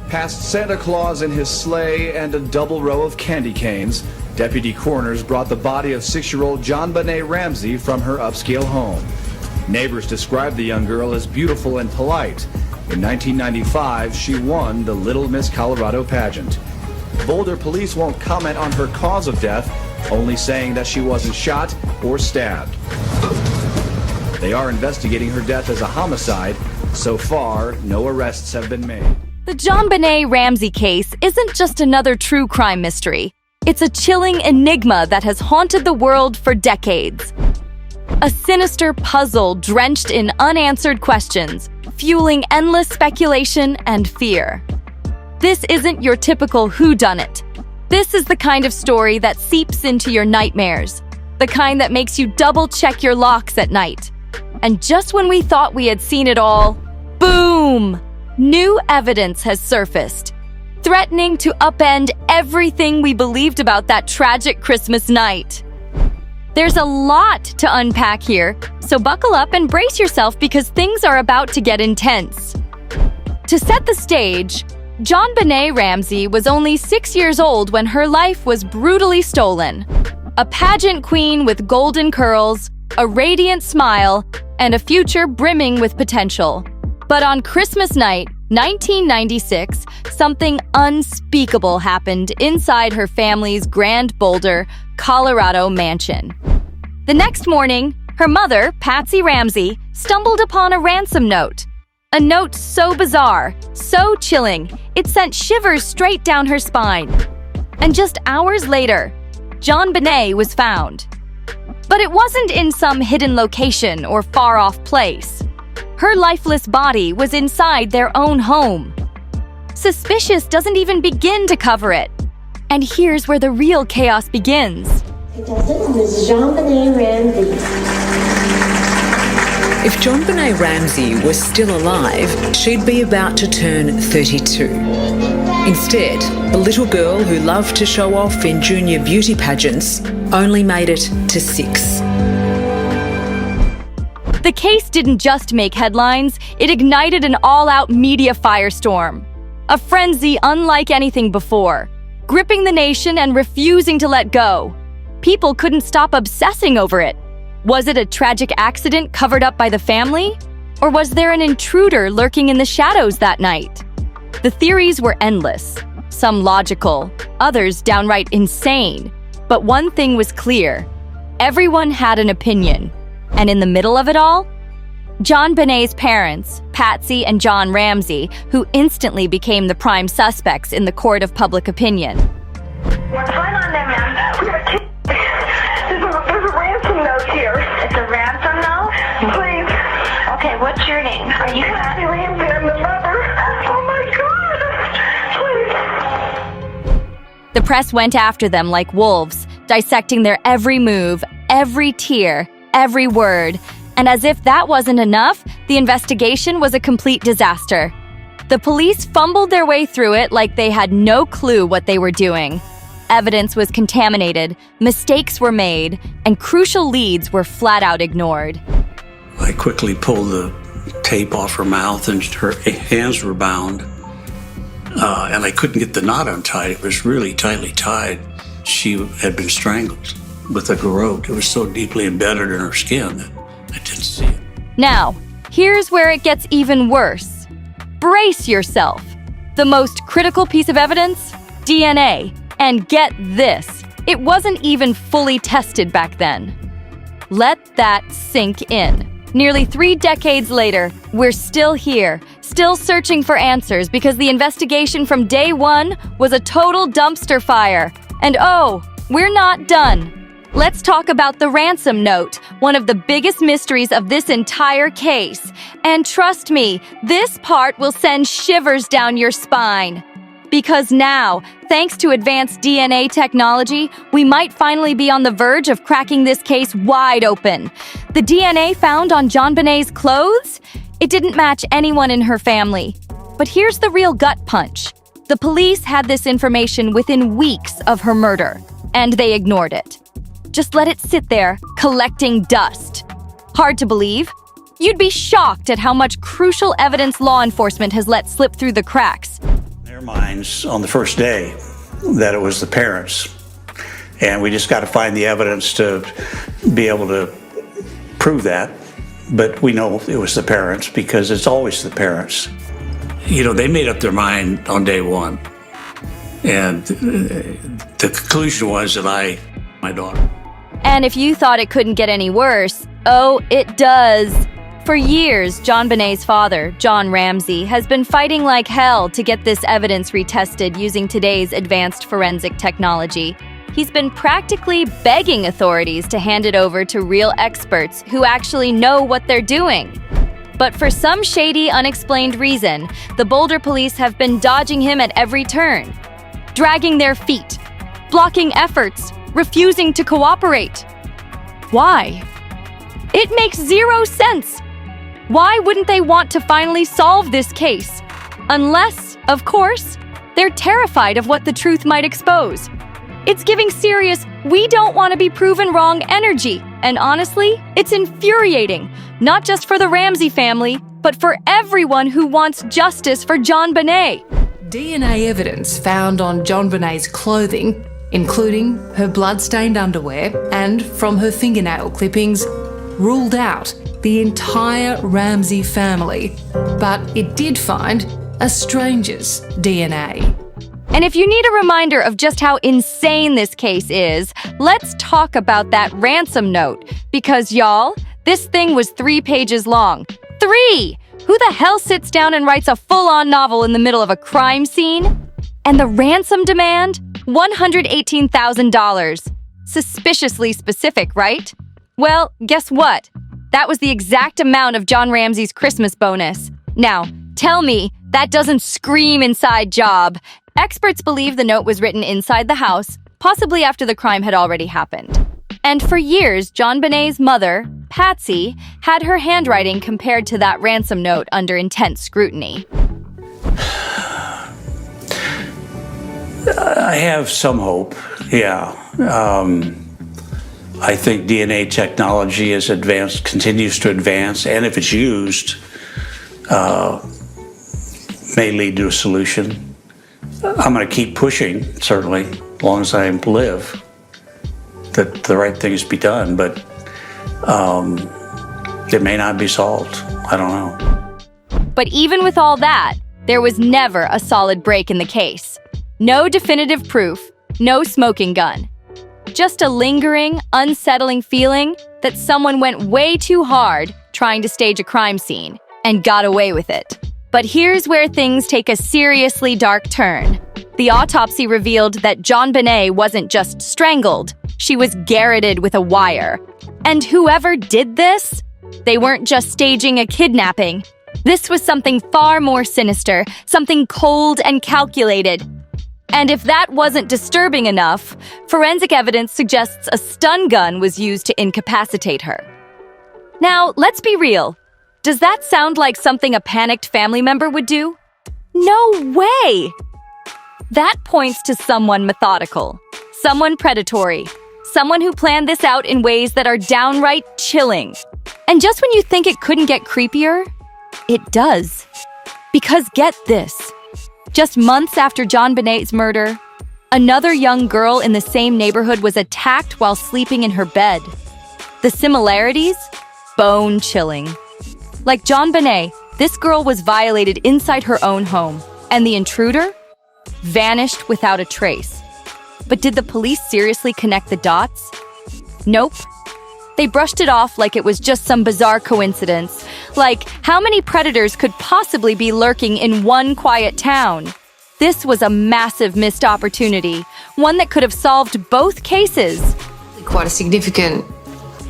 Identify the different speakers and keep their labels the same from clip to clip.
Speaker 1: Past Santa Claus in his sleigh and a double row of candy canes, deputy coroners brought the body of 6-year-old JonBenét Ramsey from her upscale home. Neighbors described the young girl as beautiful and polite. In 1995, she won the Little Miss Colorado pageant. Boulder police won't comment on her cause of death, only saying that she wasn't shot or stabbed. They are investigating her death as a homicide. So far, no arrests have been made.
Speaker 2: The JonBenét Ramsey case isn't just another true crime mystery. It's a chilling enigma that has haunted the world for decades. A sinister puzzle drenched in unanswered questions, fueling endless speculation and fear. This isn't your typical whodunit. This is the kind of story that seeps into your nightmares, the kind that makes you double-check your locks at night. And just when we thought we had seen it all, boom! New evidence has surfaced, threatening to upend everything we believed about that tragic Christmas night. There's a lot to unpack here, so buckle up and brace yourself because things are about to get intense. To set the stage, JonBenét Ramsey was only 6 years old when her life was brutally stolen. A pageant queen with golden curls, a radiant smile, and a future brimming with potential. But on Christmas night, 1996, something unspeakable happened inside her family's Grand Boulder, Colorado mansion. The next morning, her mother, Patsy Ramsey, stumbled upon a ransom note. A note so bizarre, so chilling, it sent shivers straight down her spine. And just hours later, JonBenét was found. But it wasn't in some hidden location or far-off place. Her lifeless body was inside their own home. Suspicious doesn't even begin to cover it. And here's where the real chaos begins.
Speaker 3: Ms. JonBenét Ramsey.
Speaker 4: If JonBenét Ramsey was still alive, she'd be about to turn 32. Instead, the little girl who loved to show off in junior beauty pageants only made it to 6.
Speaker 2: The case didn't just make headlines, it ignited an all-out media firestorm. A frenzy unlike anything before, gripping the nation and refusing to let go. People couldn't stop obsessing over it. Was it a tragic accident covered up by the family? Or was there an intruder lurking in the shadows that night? The theories were endless, some logical, others downright insane. But one thing was clear. Everyone had an opinion. And in the middle of it all, JonBenét's parents, Patsy and John Ramsey, who instantly became the prime suspects in the court of public opinion.
Speaker 5: What's going on there, ma'am? We have a kid. There's a ransom note here. It's a ransom note? Please. Okay, what's your name? Are you Patsy Ramsey? I'm the mother. Oh my God. Please.
Speaker 2: The press went after them like wolves, dissecting their every move, every tear, every word. And as if that wasn't enough, the investigation was a complete disaster. The police fumbled their way through it like they had no clue what they were doing. Evidence was contaminated, mistakes were made, and crucial leads were flat out ignored.
Speaker 6: I quickly pulled the tape off her mouth and her hands were bound. And I couldn't get the knot untied. It was really tightly tied. She had been strangled with a garrote. It was so deeply embedded in her skin that I didn't see it.
Speaker 2: Now, here's where it gets even worse. Brace yourself. The most critical piece of evidence? DNA. And get this, it wasn't even fully tested back then. Let that sink in. Nearly 3 decades later, we're still here, still searching for answers because the investigation from day one was a total dumpster fire. And oh, we're not done. Let's talk about the ransom note, one of the biggest mysteries of this entire case. And trust me, this part will send shivers down your spine. Because now, thanks to advanced DNA technology, we might finally be on the verge of cracking this case wide open. The DNA found on JonBenét's clothes? It didn't match anyone in her family. But here's the real gut punch. The police had this information within weeks of her murder, and they ignored it. Just let it sit there, collecting dust. Hard to believe? You'd be shocked at how much crucial evidence law enforcement has let slip through the cracks.
Speaker 6: their minds on the first day that it was the parents. And we just got to find the evidence to be able to prove that. But we know it was the parents because it's always the parents. You know, they made up their mind on day one. And the conclusion was that my daughter.
Speaker 2: And if you thought it couldn't get any worse, oh, it does. For years, JonBenét's father, John Ramsay, has been fighting like hell to get this evidence retested using today's advanced forensic technology. He's been practically begging authorities to hand it over to real experts who actually know what they're doing. But for some shady, unexplained reason, the Boulder police have been dodging him at every turn, dragging their feet, blocking efforts, refusing to cooperate. Why? It makes zero sense. Why wouldn't they want to finally solve this case? Unless, of course, they're terrified of what the truth might expose. It's giving serious, we don't want to be proven wrong energy. And honestly, it's infuriating, not just for the Ramsay family, but for everyone who wants justice for JonBenét.
Speaker 7: DNA evidence found on JonBenét's clothing, including her blood-stained underwear and from her fingernail clippings, ruled out the entire Ramsay family, but it did find a stranger's DNA.
Speaker 2: And if you need a reminder of just how insane this case is, let's talk about that ransom note. Because, y'all, this thing was 3 pages long. 3! Who the hell sits down and writes a full-on novel in the middle of a crime scene? And the ransom demand? $118,000. Suspiciously specific, right? Well, guess what? That was the exact amount of John Ramsay's Christmas bonus. Now, tell me that doesn't scream inside job. Experts believe the note was written inside the house, possibly after the crime had already happened. And for years, JonBenét's mother, Patsy, had her handwriting compared to that ransom note under intense scrutiny.
Speaker 6: I have some hope, yeah. I think DNA technology is advanced, continues to advance, and if it's used, may lead to a solution. I'm going to keep pushing, certainly, as long as I live, that the right things be done, but it may not be solved. I don't know.
Speaker 2: But even with all that, there was never a solid break in the case. No definitive proof, no smoking gun. Just a lingering, unsettling feeling that someone went way too hard trying to stage a crime scene and got away with it. But here's where things take a seriously dark turn. The autopsy revealed that JonBenet wasn't just strangled, she was garroted with a wire. And whoever did this, they weren't just staging a kidnapping. This was something far more sinister, something cold and calculated. And if that wasn't disturbing enough, forensic evidence suggests a stun gun was used to incapacitate her. Now, let's be real. Does that sound like something a panicked family member would do? No way! That points to someone methodical, someone predatory, someone who planned this out in ways that are downright chilling. And just when you think it couldn't get creepier, it does. Because get this. Just months after JonBenét's murder, another young girl in the same neighborhood was attacked while sleeping in her bed. The similarities? Bone-chilling. Like JonBenet, this girl was violated inside her own home, and the intruder? Vanished without a trace. But did the police seriously connect the dots? Nope. They brushed it off like it was just some bizarre coincidence. Like, how many predators could possibly be lurking in one quiet town? This was a massive missed opportunity, one that could have solved both cases.
Speaker 7: Quite a significant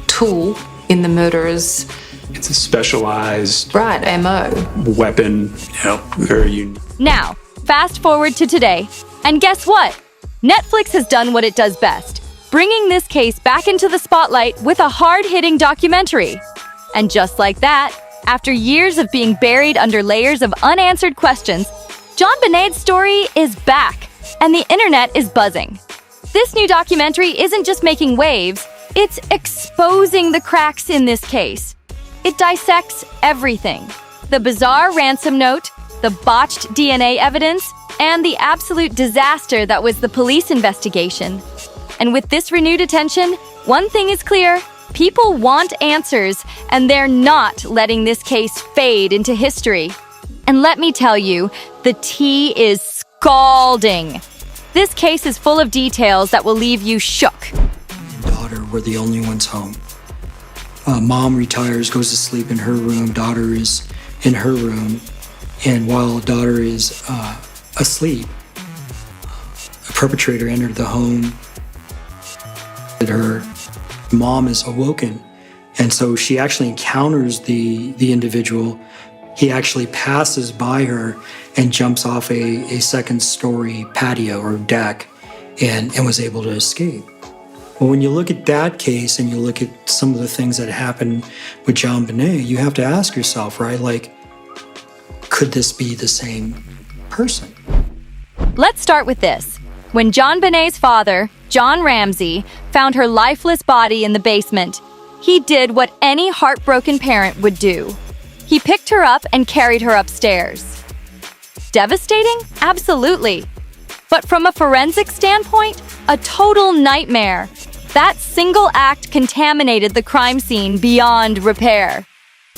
Speaker 7: tool in the murderer's
Speaker 8: It's a specialized
Speaker 7: MO.
Speaker 8: weapon.
Speaker 6: Yep.
Speaker 8: Very unique.
Speaker 2: Now, fast forward to today, and guess what? Netflix has done what it does best, bringing this case back into the spotlight with a hard-hitting documentary. And just like that, after years of being buried under layers of unanswered questions, JonBenét's story is back, and the internet is buzzing. This new documentary isn't just making waves, it's exposing the cracks in this case. It dissects everything. The bizarre ransom note, the botched DNA evidence, and the absolute disaster that was the police investigation. And with this renewed attention, one thing is clear: people want answers, and they're not letting this case fade into history. And let me tell you, the tea is scalding. This case is full of details that will leave you shook.
Speaker 9: Daughter were the only ones home. Mom retires, goes to sleep in her room. Daughter is in her room. And while daughter is asleep, a perpetrator entered the home. Her mom is awoken. And so she actually encounters the individual. He actually passes by her and jumps off a second-story patio or deck and was able to escape. Well, when you look at that case and you look at some of the things that happened with JonBenét, you have to ask yourself, right? Like, could this be the same person?
Speaker 2: Let's start with this. When JonBenét's father, John Ramsay, found her lifeless body in the basement, he did what any heartbroken parent would do. He picked her up and carried her upstairs. Devastating? Absolutely. But from a forensic standpoint, a total nightmare. That single act contaminated the crime scene beyond repair.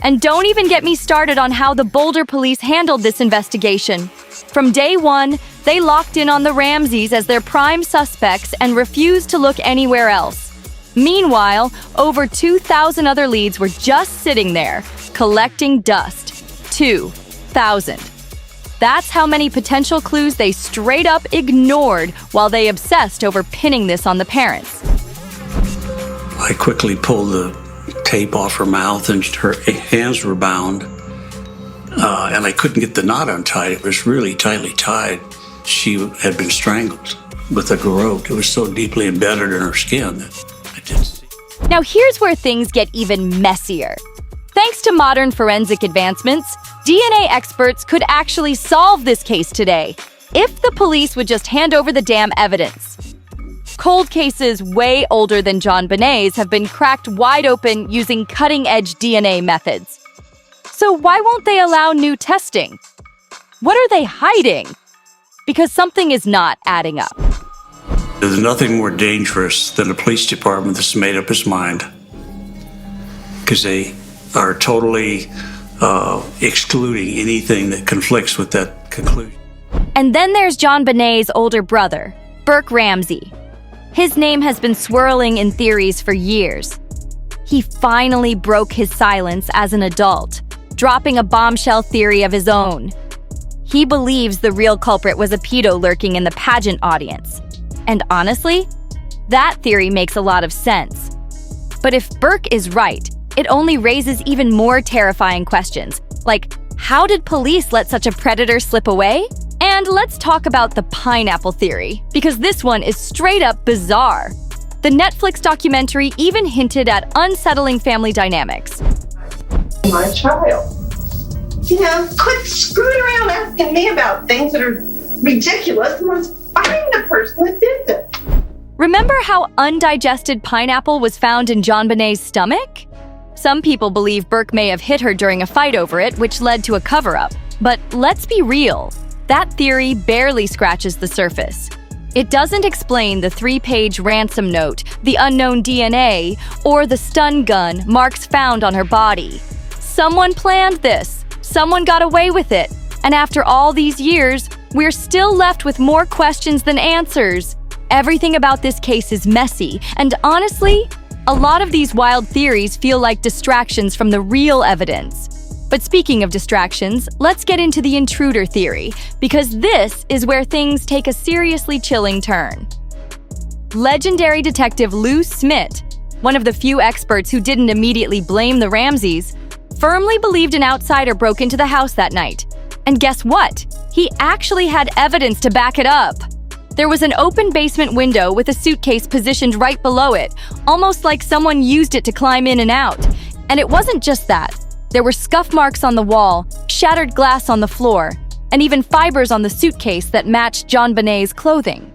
Speaker 2: And don't even get me started on how the Boulder police handled this investigation. From day one, they locked in on the Ramsays as their prime suspects and refused to look anywhere else. Meanwhile, over 2,000 other leads were just sitting there, collecting dust. 2,000. That's how many potential clues they straight up ignored while they obsessed over pinning this on the parents.
Speaker 6: I quickly pulled the tape off her mouth and her hands were bound. And I couldn't get the knot untied. It was really tightly tied. She had been strangled with a garrote. It was so deeply embedded in her skin that I didn't see.
Speaker 2: Now here's where things get even messier. Thanks to modern forensic advancements, DNA experts could actually solve this case today, if the police would just hand over the damn evidence. Cold cases way older than JonBenét's have been cracked wide open using cutting-edge DNA methods. So why won't they allow new testing? What are they hiding? Because something is not adding up.
Speaker 6: There's nothing more dangerous than a police department that's made up its mind, because they are totally excluding anything that conflicts with that conclusion.
Speaker 2: And then there's JonBenét's older brother, Burke Ramsay. His name has been swirling in theories for years. He finally broke his silence as an adult, dropping a bombshell theory of his own. He believes the real culprit was a pedo lurking in the pageant audience. And honestly, that theory makes a lot of sense. But if Burke is right, it only raises even more terrifying questions, like how did police let such a predator slip away? And let's talk about the pineapple theory, because this one is straight up bizarre. The Netflix documentary even hinted at unsettling family dynamics.
Speaker 5: My child. You know, quit screwing around asking me about things that are ridiculous and let's find the person that did this.
Speaker 2: Remember how undigested pineapple was found in JonBenét's stomach? Some people believe Burke may have hit her during a fight over it, which led to a cover-up. But let's be real. That theory barely scratches the surface. It doesn't explain the 3-page ransom note, the unknown DNA, or the stun gun marks found on her body. Someone planned this. Someone got away with it. And after all these years, we're still left with more questions than answers. Everything about this case is messy, and honestly, a lot of these wild theories feel like distractions from the real evidence. But speaking of distractions, let's get into the intruder theory, because this is where things take a seriously chilling turn. Legendary detective Lou Smith, one of the few experts who didn't immediately blame the Ramsays, firmly believed an outsider broke into the house that night. And guess what? He actually had evidence to back it up. There was an open basement window with a suitcase positioned right below it, almost like someone used it to climb in and out. And it wasn't just that. There were scuff marks on the wall, shattered glass on the floor, and even fibers on the suitcase that matched JonBenét's clothing.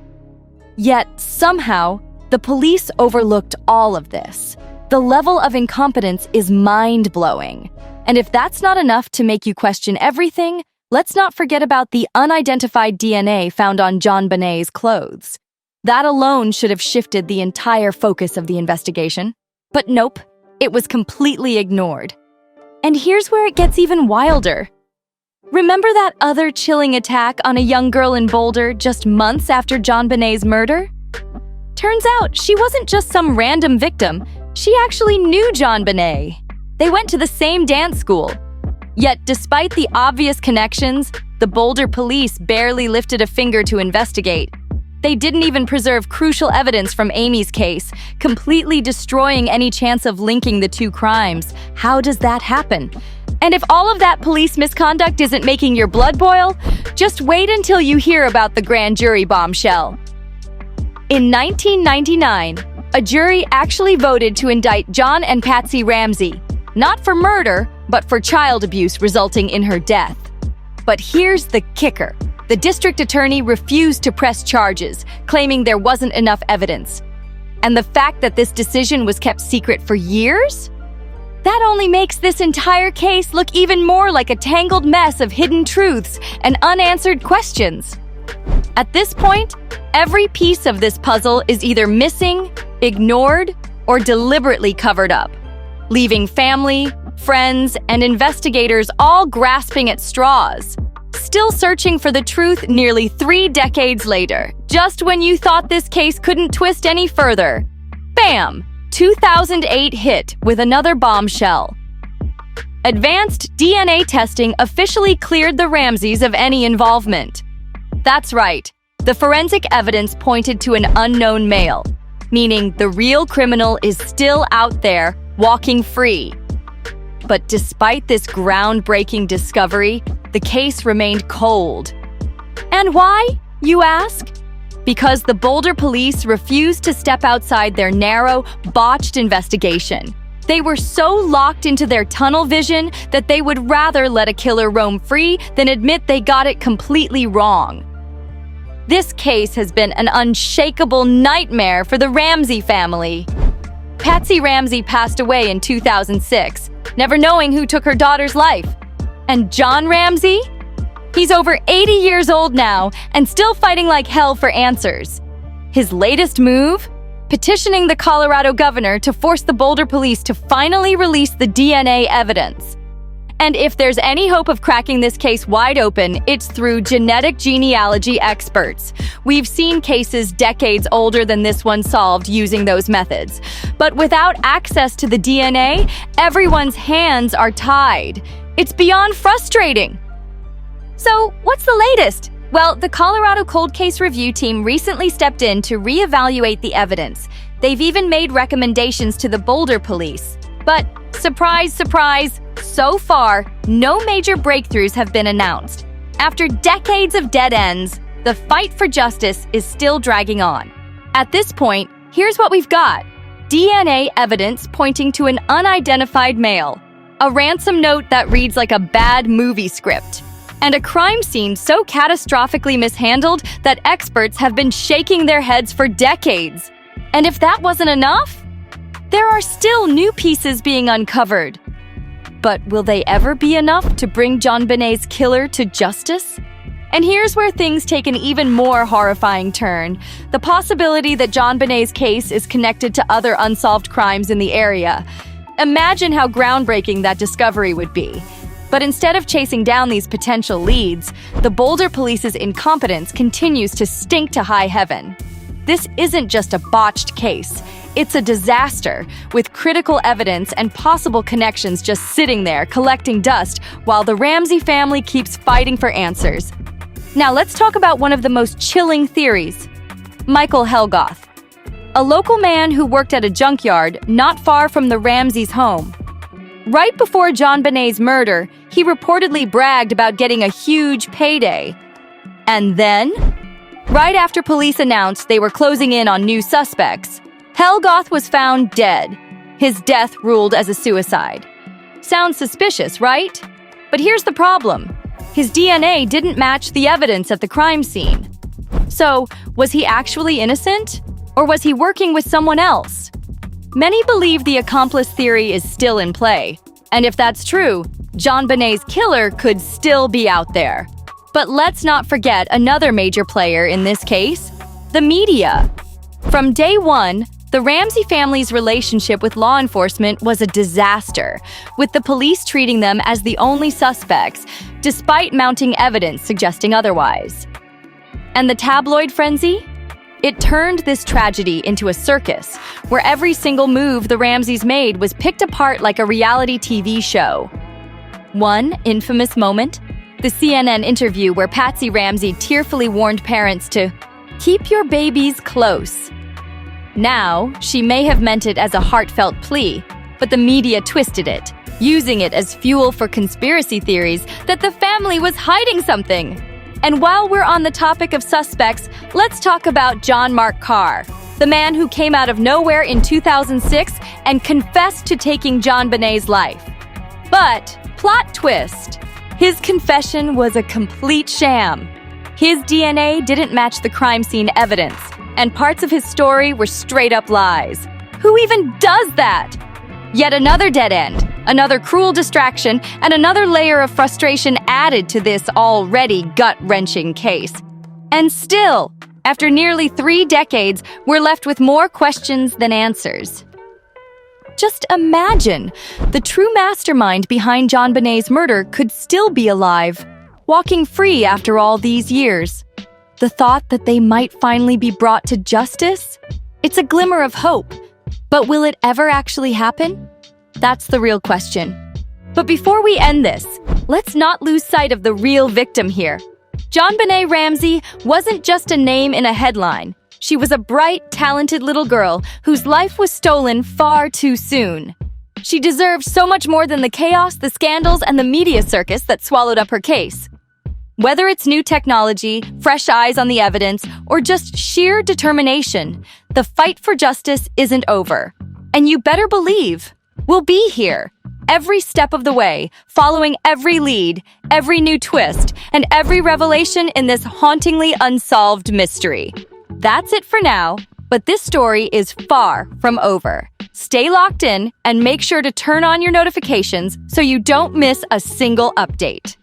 Speaker 2: Yet, somehow, the police overlooked all of this. The level of incompetence is mind-blowing. And if that's not enough to make you question everything, let's not forget about the unidentified DNA found on JonBenét's clothes. That alone should have shifted the entire focus of the investigation. But nope, it was completely ignored. And here's where it gets even wilder. Remember that other chilling attack on a young girl in Boulder just months after JonBenét's murder? Turns out she wasn't just some random victim. She actually knew JonBenet. They went to the same dance school. Yet, despite the obvious connections, the Boulder police barely lifted a finger to investigate. They didn't even preserve crucial evidence from Amy's case, completely destroying any chance of linking the two crimes. How does that happen? And if all of that police misconduct isn't making your blood boil, just wait until you hear about the grand jury bombshell. In 1999, a jury actually voted to indict John and Patsy Ramsey, not for murder, but for child abuse resulting in her death. But here's the kicker. The district attorney refused to press charges, claiming there wasn't enough evidence. And the fact that this decision was kept secret for years? That only makes this entire case look even more like a tangled mess of hidden truths and unanswered questions. At this point, every piece of this puzzle is either missing, ignored, or deliberately covered up, leaving family, friends, and investigators all grasping at straws, still searching for the truth nearly 3 decades later. Just when you thought this case couldn't twist any further, bam! 2008 hit with another bombshell. Advanced DNA testing officially cleared the Ramseys of any involvement. That's right, the forensic evidence pointed to an unknown male, meaning the real criminal is still out there, walking free. But despite this groundbreaking discovery, the case remained cold. And why, you ask? Because the Boulder police refused to step outside their narrow, botched investigation. They were so locked into their tunnel vision that they would rather let a killer roam free than admit they got it completely wrong. This case has been an unshakable nightmare for the Ramsey family. Patsy Ramsey passed away in 2006, never knowing who took her daughter's life. And John Ramsey? He's over 80 years old now and still fighting like hell for answers. His latest move? Petitioning the Colorado governor to force the Boulder police to finally release the DNA evidence. And if there's any hope of cracking this case wide open, it's through genetic genealogy experts. We've seen cases decades older than this one solved using those methods. But without access to the DNA, everyone's hands are tied. It's beyond frustrating. So, what's the latest? Well, the Colorado Cold Case Review team recently stepped in to reevaluate the evidence. They've even made recommendations to the Boulder police. But, surprise, surprise, so far, no major breakthroughs have been announced. After decades of dead ends, the fight for justice is still dragging on. At this point, here's what we've got. DNA evidence pointing to an unidentified male. A ransom note that reads like a bad movie script. And a crime scene so catastrophically mishandled that experts have been shaking their heads for decades. And if that wasn't enough, there are still new pieces being uncovered. But will they ever be enough to bring JonBenét's killer to justice? And here's where things take an even more horrifying turn. The possibility that JonBenét's case is connected to other unsolved crimes in the area. Imagine how groundbreaking that discovery would be. But instead of chasing down these potential leads, the Boulder police's incompetence continues to stink to high heaven. This isn't just a botched case. It's a disaster, with critical evidence and possible connections just sitting there collecting dust while the Ramsey family keeps fighting for answers. Now let's talk about one of the most chilling theories. Michael Helgoth, a local man who worked at a junkyard not far from the Ramseys' home. Right before JonBenét's murder, he reportedly bragged about getting a huge payday. And then, right after police announced they were closing in on new suspects, Helgoth was found dead, his death ruled as a suicide. Sounds suspicious, right? But here's the problem. His DNA didn't match the evidence at the crime scene. So, was he actually innocent? Or was he working with someone else? Many believe the accomplice theory is still in play, And if that's true, JonBenét's killer could still be out there. But let's not forget another major player in this case, the media. From day one, the Ramsay family's relationship with law enforcement was a disaster, with the police treating them as the only suspects, despite mounting evidence suggesting otherwise. And the tabloid frenzy? It turned this tragedy into a circus, where every single move the Ramsays made was picked apart like a reality TV show. One infamous moment? The CNN interview where Patsy Ramsay tearfully warned parents to keep your babies close. Now, she may have meant it as a heartfelt plea, but the media twisted it, using it as fuel for conspiracy theories that the family was hiding something. And while we're on the topic of suspects, let's talk about John Mark Carr, the man who came out of nowhere in 2006 and confessed to taking JonBenét's life. But, plot twist, his confession was a complete sham. His DNA didn't match the crime scene evidence, and parts of his story were straight-up lies. Who even does that? Yet another dead end, another cruel distraction, and another layer of frustration added to this already gut-wrenching case. And still, after nearly 3 decades, we're left with more questions than answers. Just imagine, the true mastermind behind JonBenét's murder could still be alive, walking free after all these years. The thought that they might finally be brought to justice? It's a glimmer of hope. But will it ever actually happen? That's the real question. But before we end this, let's not lose sight of the real victim here. JonBenét Ramsey wasn't just a name in a headline. She was a bright, talented little girl whose life was stolen far too soon. She deserved so much more than the chaos, the scandals, and the media circus that swallowed up her case. Whether it's new technology, fresh eyes on the evidence, or just sheer determination, the fight for justice isn't over. And you better believe we'll be here, every step of the way, following every lead, every new twist, and every revelation in this hauntingly unsolved mystery. That's it for now, but this story is far from over. Stay locked in and make sure to turn on your notifications so you don't miss a single update.